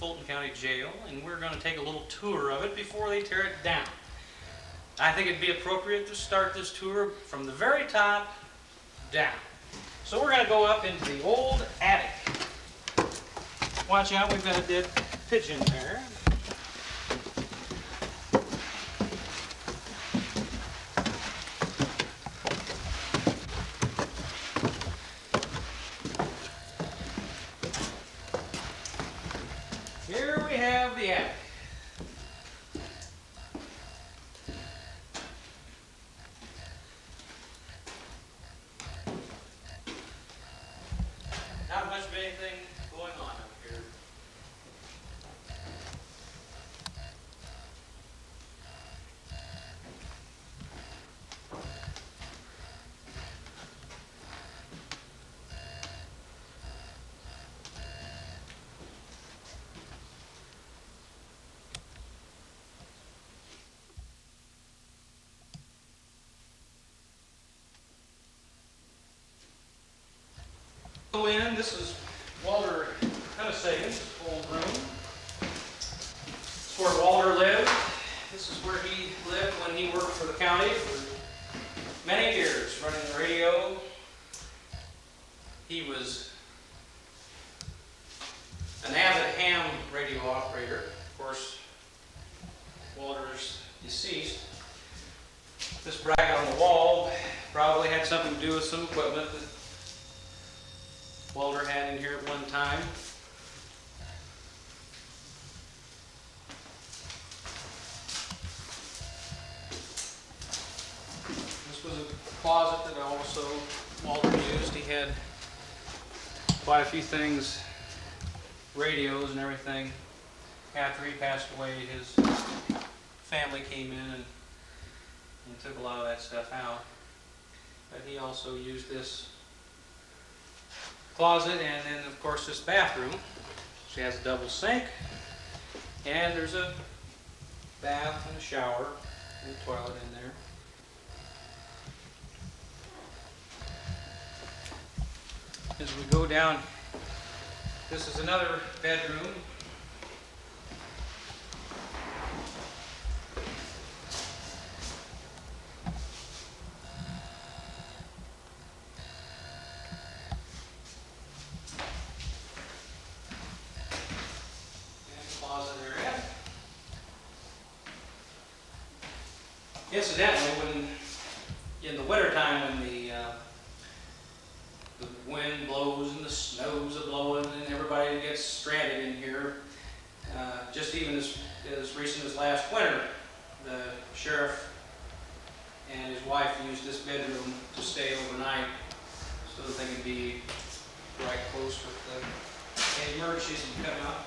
Fulton County Jail, and we're going to take a little tour of it before they tear it down. I think it'd be appropriate to start this tour from the very top down. So we're going to go up into the old attic. Watch out, we've got a dead pigeon there. Here we have the attic. Not much of anything going on up here. Go in. This is Walter Sagan's old room. This is where Walter lived. This is where he lived when he worked for the county for many years, running the radio. He was an avid ham radio operator. Of course, Walter's deceased. This bracket on the wall probably had something to do with some equipment that Walter had in here at one time. This was a closet that also Walter used. He had quite a few things, radios and everything. After he passed away, his family came in and took a lot of that stuff out. But he also used this closet, and then of course this bathroom. She has a double sink, and there's a bath and a shower and a toilet in there. As we go down, this is another bedroom. Incidentally, when in the wintertime, when the wind blows and the snow's a-blowing and everybody gets stranded in here, just even as recent as last winter, the sheriff and his wife used this bedroom to stay overnight so that they could be right close with any emergencies that come up.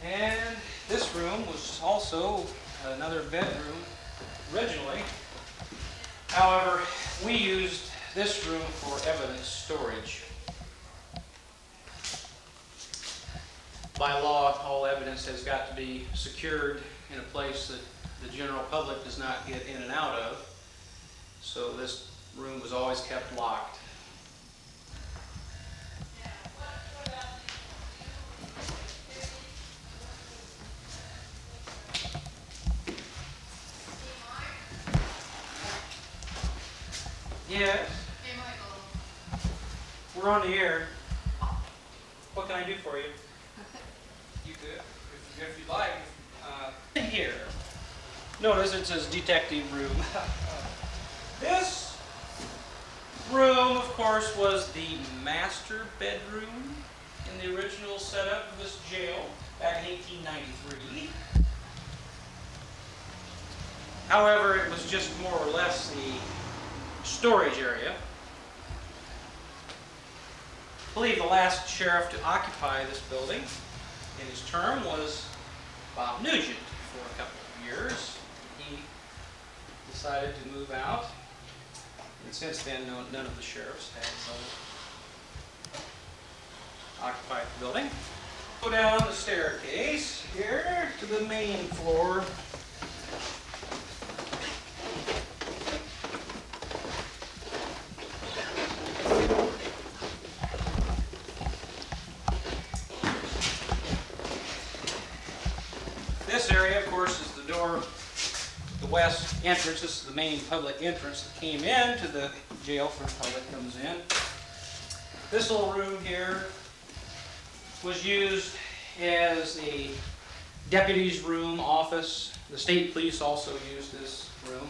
And this room was also another bedroom originally. However, we used this room for evidence storage. By law, all evidence has got to be secured in a place that the general public does not get in and out of. So this room was always kept locked. Yes. Hey, Michael. We're on the air. What can I do for you? You could, if you'd like. Here. Notice it says detective room. This room, of course, was the master bedroom in the original setup of this jail back in 1893. However, it was just more or less the storage area. I believe the last sheriff to occupy this building in his term was Bob Nugent for a couple of years. He decided to move out, and since then none of the sheriffs have occupied the building. Go down the staircase here to the main floor. This area, of course, is the door, the west entrance. This is the main public entrance that came into the jail for the public comes in. This little room here was used as a deputy's room, office. The state police also used this room.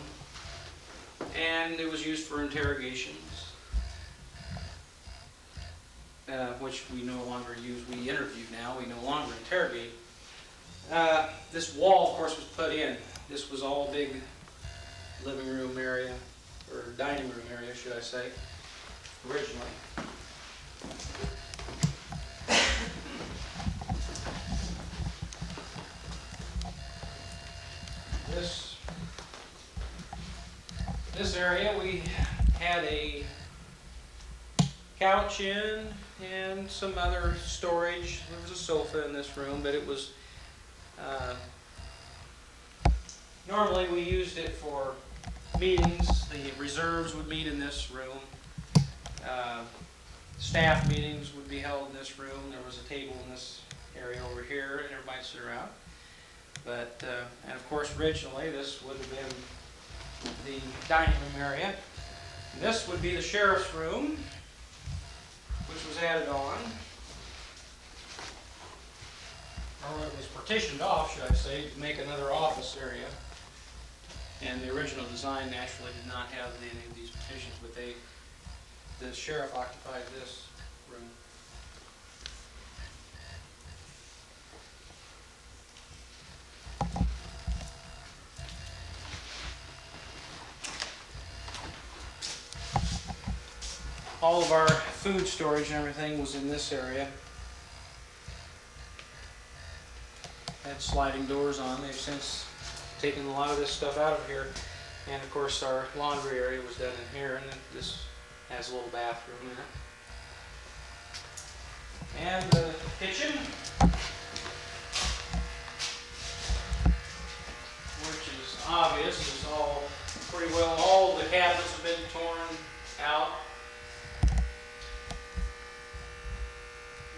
And it was used for interrogations, which we no longer use. We interview now, we no longer interrogate. This wall, of course, was put in. This was all big living room area, or dining room area, should I say, originally. This area, we had a couch in and some other storage. There was a sofa in this room, but it was normally we used it for meetings. The reserves would meet in this room. Staff meetings would be held in this room. There was a table in this area over here, and everybody would sit around. But and of course, originally this would have been the dining room area. And this would be the sheriff's room, which was added on, or it was partitioned off, should I say, to make another office area. And the original design naturally did not have any of these partitions, but the sheriff occupied this room. All of our food storage and everything was in this area. Had sliding doors on. They've since taken a lot of this stuff out of here. And of course our laundry area was done in here, and this has a little bathroom in it. And the kitchen, which is obvious, is all pretty well, all the cabinets have been torn out.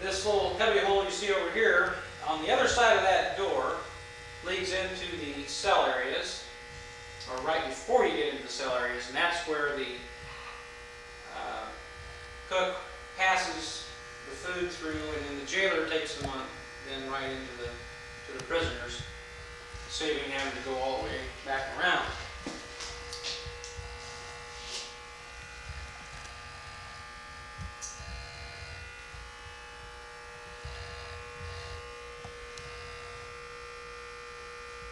This little cubby hole you see over here, on the other side of that door, leads into the cell areas, or right before you get into the cell areas, and that's where the cook passes the food through, and then the jailer takes them on, then right into the prisoners, saving having to go all the way back around.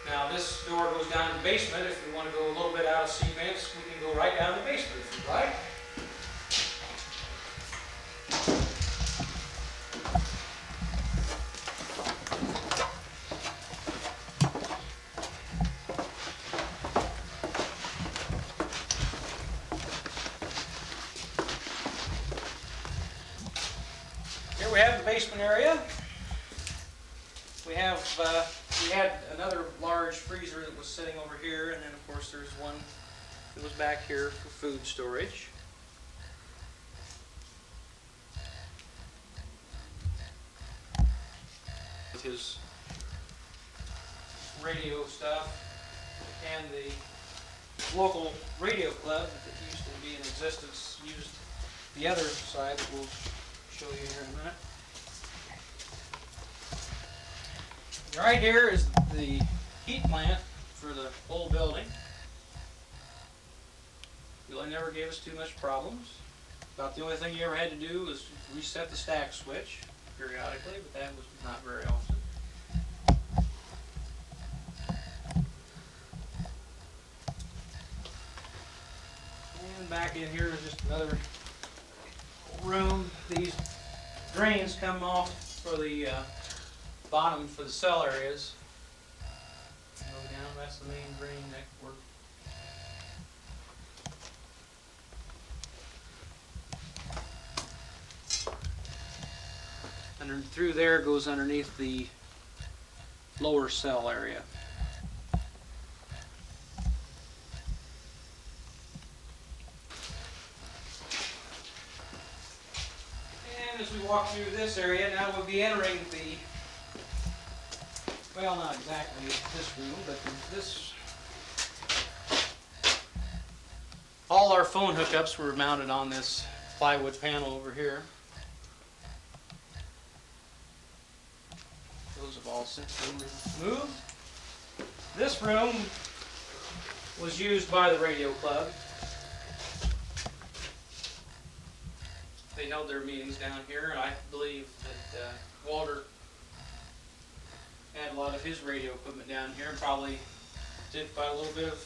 Now this door goes down to the basement. If we want to go a little bit out of sequence, we can go right down to the basement if you'd like. Here we have the basement area. We had another large freezer that was sitting over here, and then of course there's one that was back here for food storage. With his radio stuff, and the local radio club that used to be in existence used the other side that we'll show you here in a minute. Right here is the heat plant for the whole building. Really never gave us too much problems. About the only thing you ever had to do was reset the stack switch periodically, but that was not very often. And back in here is just another room. These drains come off for the bottom for the cell areas. Go down, that's the main drain network. And through there goes underneath the lower cell area. And as we walk through this area, now we'll be entering the well, not exactly this room, but this, all our phone hookups were mounted on this plywood panel over here. Those have all since been removed. This room was used by the radio club. They held their meetings down here, and I believe that Walter had a lot of his radio equipment down here, and probably did quite a little bit of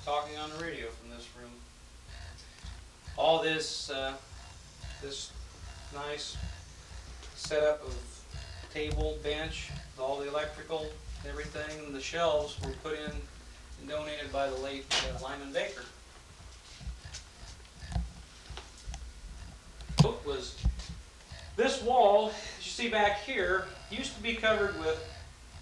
talking on the radio from this room. All this, this nice setup of table, bench, all the electrical, everything, the shelves were put in and donated by the late Lyman Baker. Was this wall, as you see back here, used to be covered with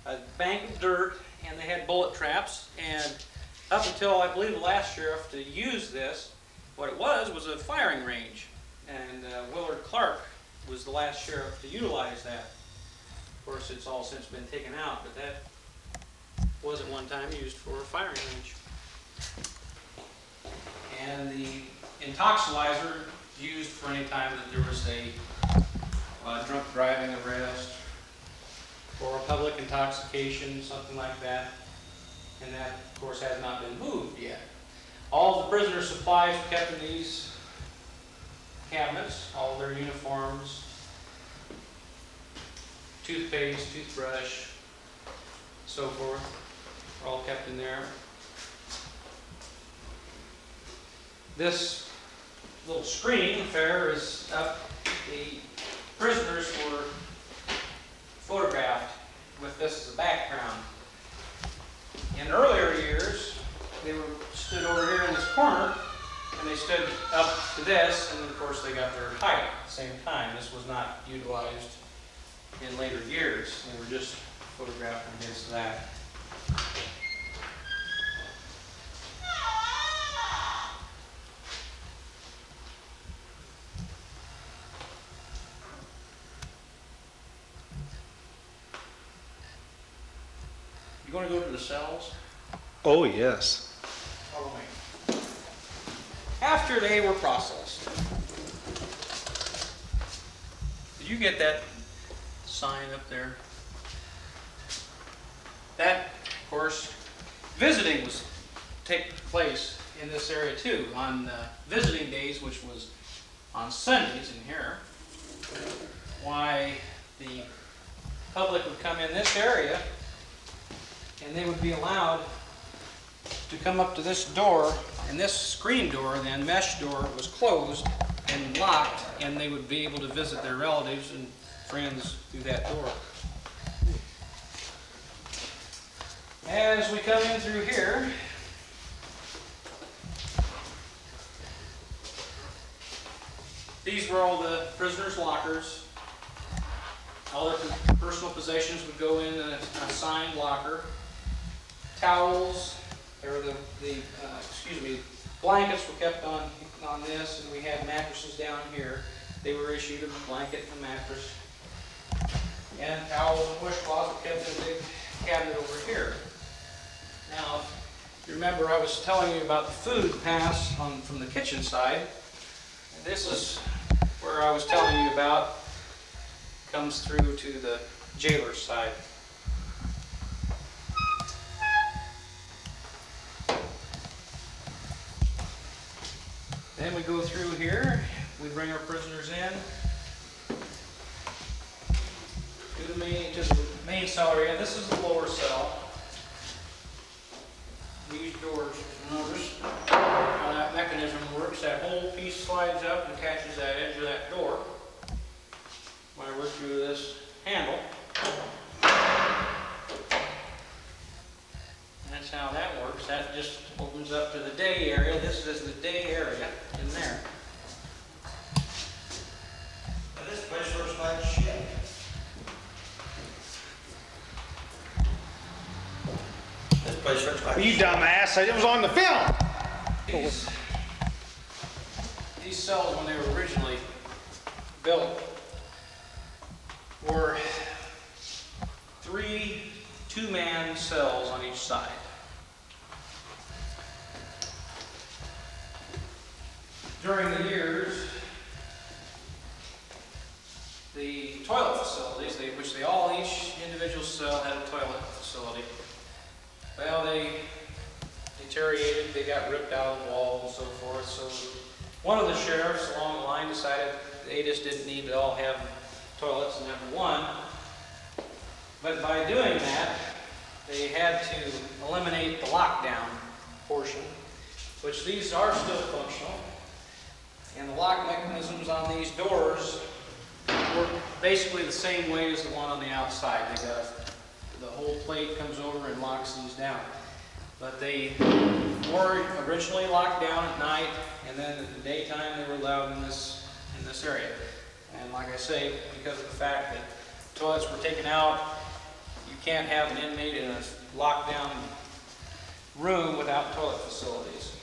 a bank of dirt, and they had bullet traps, and up until I believe the last sheriff to use this, what it was a firing range, and Willard Clark was the last sheriff to utilize that. Of course, it's all since been taken out, but that was at one time used for a firing range. And the intoxilizer used for any time that there was a drunk driving arrest or a public intoxication, something like that. And that, of course, has not been moved yet. All the prisoner supplies were kept in these cabinets, all their uniforms, toothpaste, toothbrush, so forth, are all kept in there. This little screen affair is up. The prisoners were photographed with this as a background. In earlier years, they were stood over here in this corner, and they stood up to this, and of course they got their height at the same time. This was not utilized in later years. They were just photographed against that. You want to go to the cells? Oh, yes. Follow me. After they were processed, did you get that sign up there? That, of course, visiting was taking place in this area too on visiting days, which was on Sundays in here. Why the public would come in this area, and they would be allowed to come up to this door, and this screen door, then mesh door, was closed and locked, and they would be able to visit their relatives and friends through that door. As we come in through here, these were all the prisoners' lockers. All their personal possessions would go in an assigned locker. Towels, or blankets were kept on this, and we had mattresses down here. They were issued a blanket and a mattress. And towels and washcloths were kept in a big cabinet over here. Now, if you remember, I was telling you about the food pass from the kitchen side. And this is where I was telling you about, comes through to the jailer's side. Then we go through here, we bring our prisoners in to the main cell area. This is the lower cell. These doors, notice how that mechanism works. That whole piece slides up and catches that edge of that door. When I work through this handle, that's how that works. That just opens up to the day area. This is the day area in there. Now this place looks like shit. This place looks like You dumbass, it was on the film. These cells, when they were originally built, were 3 two-man cells on each side. During the years, the toilet facilities, which each individual cell had a toilet facility, well, they deteriorated, they got ripped out of the wall and so forth. So one of the sheriffs along the line decided they just didn't need to all have toilets and have one. But by doing that, they had to eliminate the lockdown portion, which these are still functional. And the lock mechanisms on these doors work basically the same way as the one on the outside. The whole plate comes over and locks these down. But they were originally locked down at night, and then in the daytime they were allowed in this area. And like I say, because of the fact that toilets were taken out, you can't have an inmate in a locked down room without toilet facilities.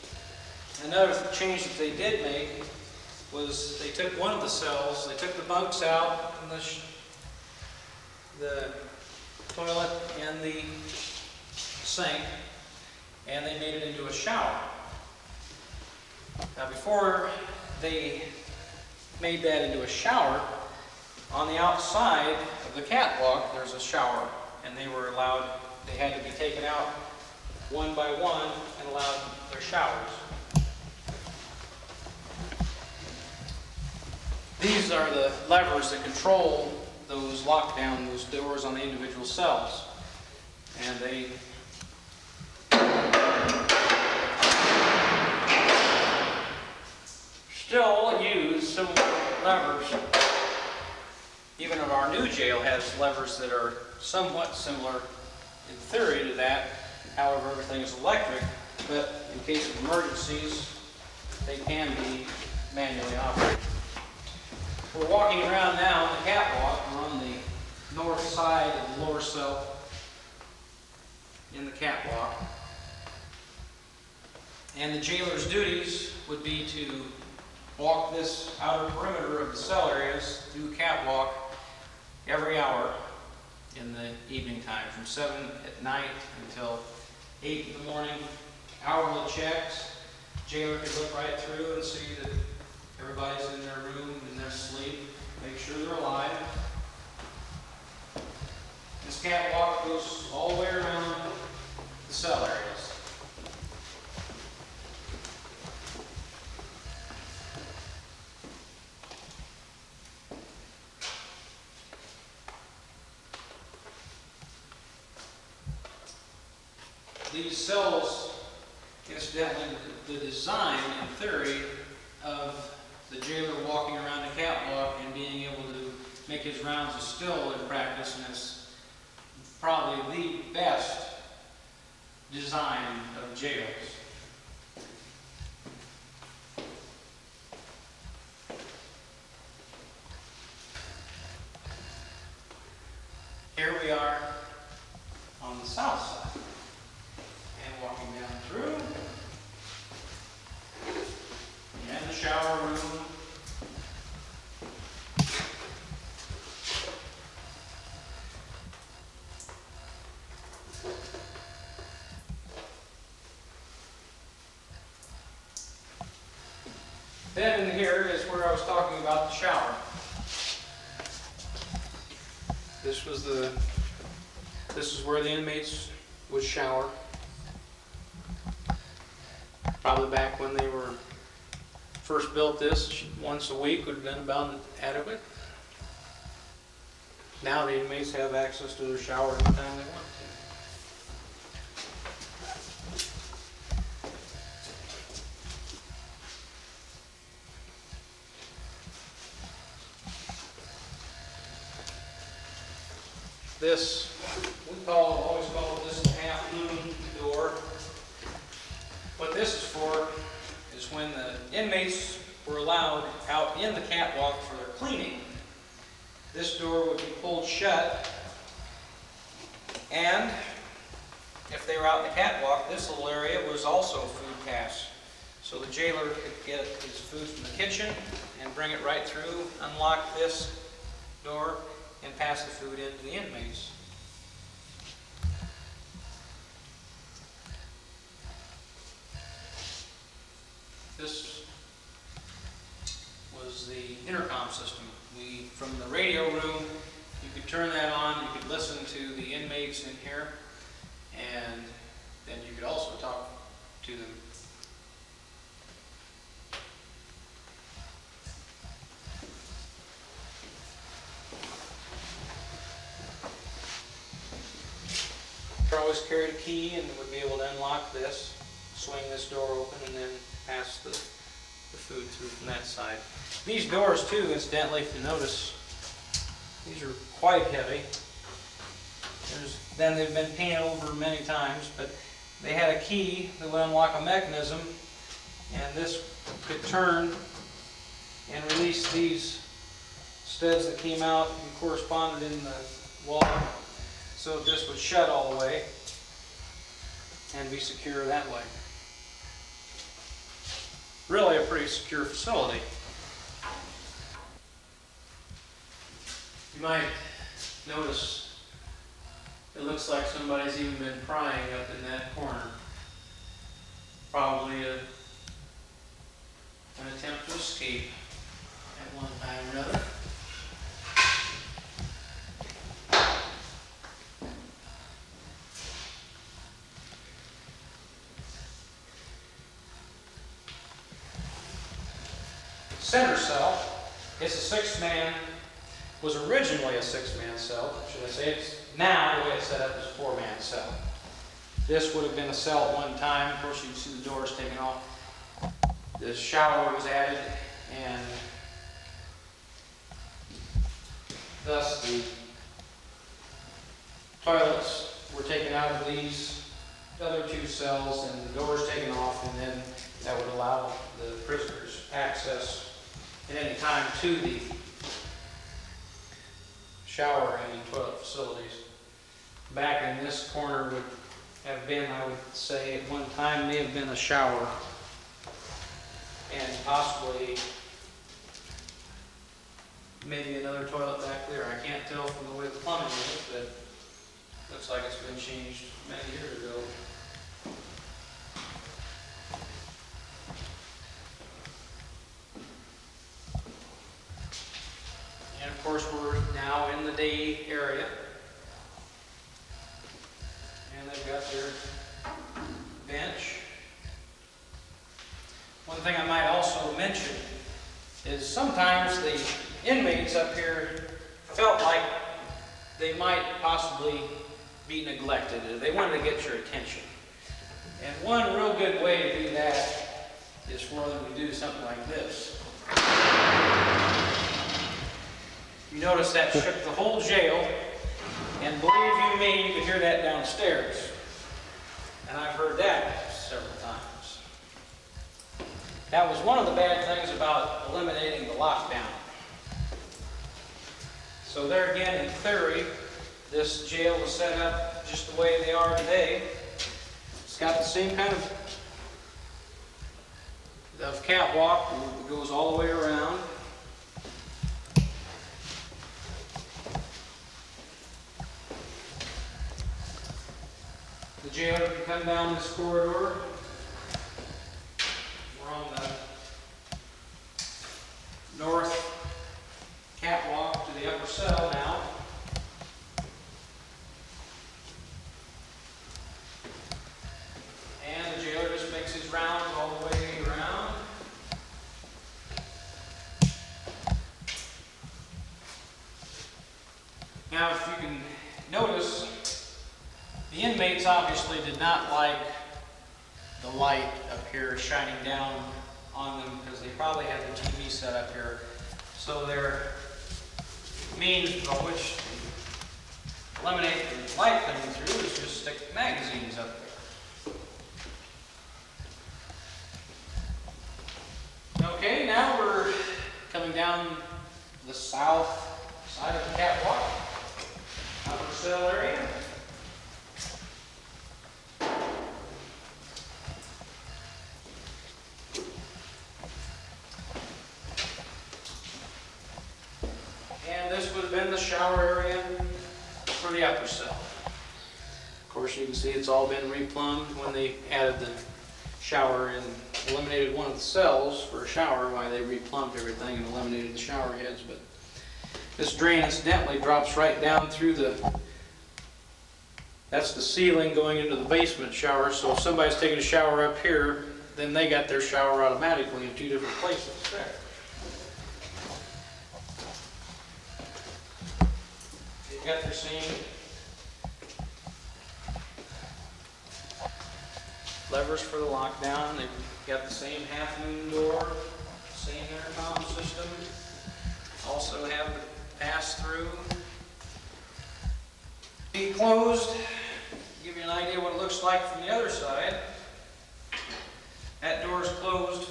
Another change that they did make was they took one of the cells, they took the bunks out from the toilet and the sink, and they made it into a shower. Now before they made that into a shower, on the outside of the catwalk there's a shower, and they had to be taken out one by one and allowed their showers. These are the levers that control those those doors on the individual cells. And they still use similar levers. Even our new jail has levers that are somewhat similar in theory to that. However, everything is electric, but in case of emergencies, they can be manually operated. We're walking around now on the catwalk. We're on the north side of the lower cell in the catwalk. And the jailer's duties would be to walk this outer perimeter of the cell areas through the catwalk every hour in the evening time, from 7 at night until 8 in the morning. Hourly checks. Jailer could look right through and see that everybody's in their room, in their sleep, make sure they're alive. This catwalk goes all the way around the cell areas. These cells, incidentally, the design and theory of the jailer walking around the catwalk and being able to make his rounds is still in practice, and it's probably the best design of jails. Here we are on the south side, and walking down through. And the shower room. Then in here is where I was talking about the shower. This is where the inmates would shower. Probably back when they were first built this, once a week would have been about adequate. Now the inmates have access to their shower anytime they want to. This, always call this the half moon door. What this is for is when the inmates were allowed out in the catwalk for their cleaning, this door would be pulled shut, and if they were out in the catwalk, this little area was also food pass. So the jailer could get his food from the kitchen and bring it right through, unlock this door, and pass the food in to the inmates. inmates in here, and then you could also talk to them. You always carried a key and would be able to unlock this, swing this door open, and then pass the food through from that side. These doors too, incidentally, if you notice, these are quite heavy. Then they've been painted over many times, but they had a key that would unlock a mechanism, and this could turn and release these studs that came out and corresponded in the wall, so that this would shut all the way and be secure that way. Really a pretty secure facility. You might notice it looks like somebody's even been prying up in that corner. Probably an attempt to escape at one time or another. Center cell, it's a six-man, was originally a six-man cell, should I say. It's now, the way it's set up, is a four-man cell. This would have been a cell at one time. Of course, you can see the doors taken off. The shower was added, and thus the toilets were taken out of these other two cells, and the doors taken off, and then that would allow the prisoners access at any time to the shower and toilet facilities. Back in this corner would have been, I would say, at one time may have been a shower, and possibly maybe another toilet back there. I can't tell from the way the plumbing is, but looks like it's been changed many years ago. And of course, we're now in the day area. And they've got their bench. One thing I might also mention is sometimes the inmates up here felt like they might possibly be neglected, or they wanted to get your attention. And one real good way to do that is for them to do something like this. You notice that shook the whole jail, and believe you me, you could hear that downstairs. And I've heard that several times. That was one of the bad things about eliminating the lockdown. So there again, in theory, this jail was set up just the way they are today. It's got the same kind of catwalk that goes all the way around. The jail, if you come down this corridor, we're on the north catwalk to the upper cell now. And the jailer just makes his rounds all the way around. Now, if you can notice, the inmates obviously did not like the light up here shining down on them because they probably had the TV set up here. So their means by which to eliminate the light coming through is just stick magazines up there. Okay, now we're coming down the south side of the catwalk, upper cell area. And this would have been the shower area for the upper cell. Of course, you can see it's all been replumbed when they added the shower and eliminated one of the cells for a shower. Why they replumbed everything and eliminated the shower heads. But this drain incidentally drops right down through the That's the ceiling going into the basement shower, so if somebody's taking a shower up here, then they got their shower automatically in two different places there. They've got their same levers for the lockdown. They've got the same half-moon door, same intercom system. Also have the pass-through. Be closed. Give you an idea what it looks like from the other side. That door is closed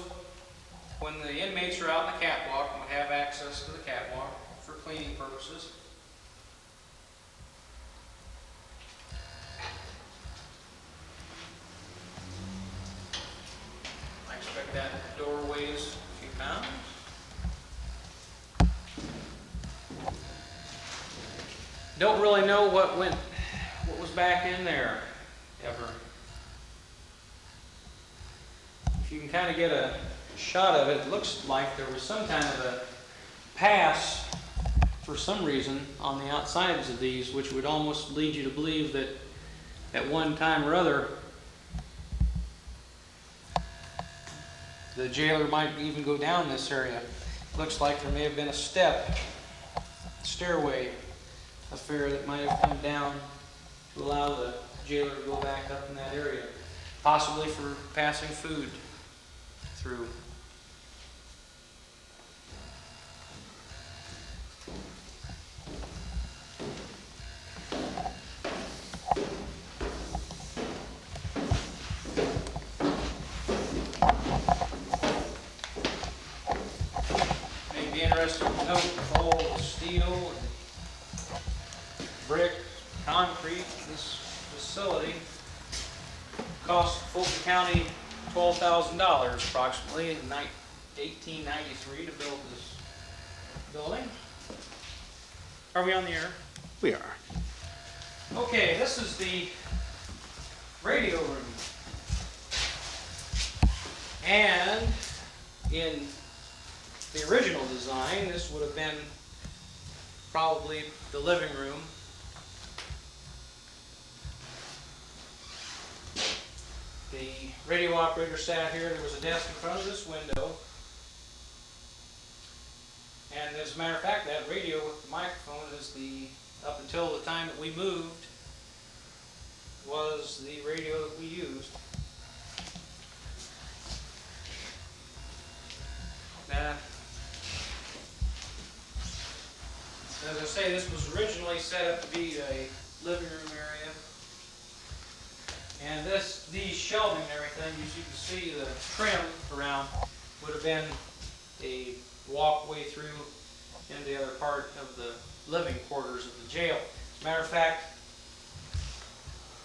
when the inmates are out in the catwalk and would have access to the catwalk for cleaning purposes. I expect that door weighs a few pounds. Don't really know what was back in there ever. If you can kind of get a shot of it, it looks like there was some kind of a pass for some reason on the outsides of these, which would almost lead you to believe that at one time or other the jailer might even go down this area. Looks like there may have been a stairway affair that might have come down to allow the jailer to go back up in that area, possibly for passing food through. May be interesting to note all the steel and brick, concrete. This facility cost Fulton County $12,000 approximately in 1893 to build this building. Are we on the air? We are. Okay, this is the radio room. And in the original design, this would have been probably the living room. The radio operator sat here. There was a desk in front of this window. And as a matter of fact, that radio with the microphone is up until the time that we moved, was the radio that we used. Now, as I say, this was originally set up to be a living room area. And these shelving and everything, as you can see, the trim around would have been a walkway through into the other part of the living quarters of the jail. As a matter of fact,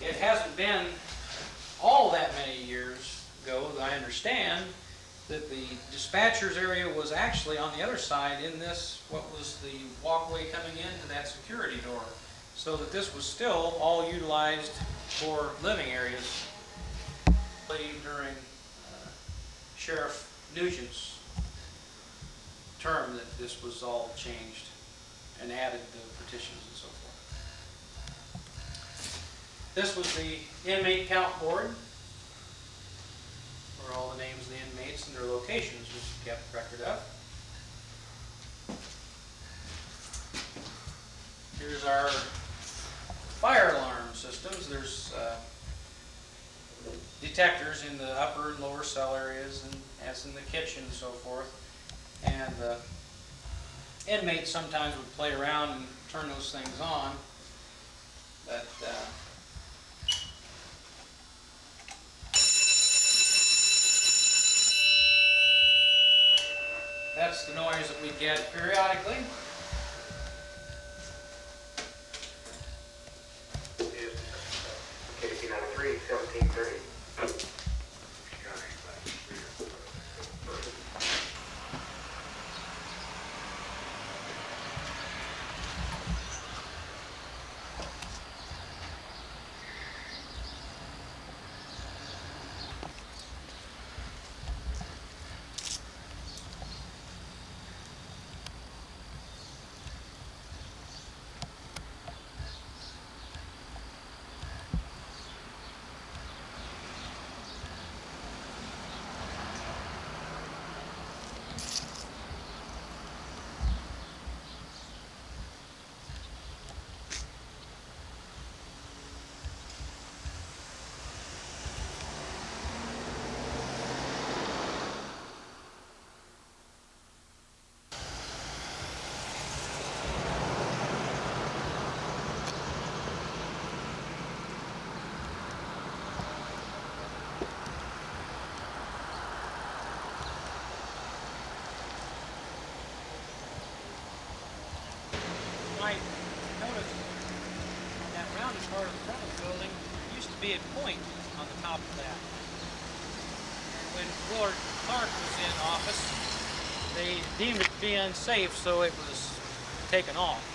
it hasn't been all that many years ago that I understand that the dispatcher's area was actually on the other side in this, what was the walkway coming into that security door. So that this was still all utilized for living areas during Sheriff Nugent's term, that this was all changed and added the partitions and so forth. This was the inmate count board, where all the names of the inmates and their locations was kept record of. Here's our fire alarm systems. There's detectors in the upper and lower cell areas, and as in the kitchen and so forth. And the inmates sometimes would play around and turn those things on. But that's the noise that we get periodically. KC 93, 1730. part of the front of the building, there used to be a point on the top of that. And when Willard Clark was in office, they deemed it to be unsafe, so it was taken off.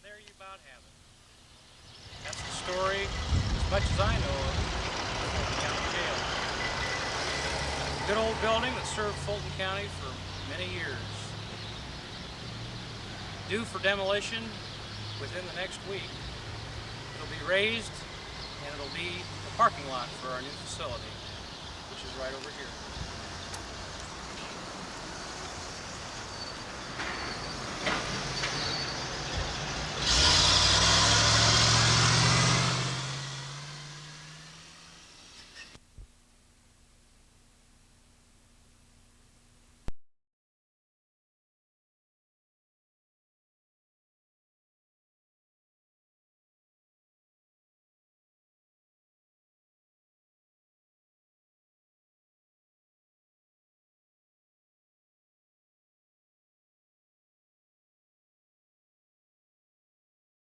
There you about have it. That's the story, as much as I know of, Fulton County Jail. Good old building that served Fulton County for many years. Due for demolition within the next week. It'll be raised and it'll be a parking lot for our new facility, which is right over here.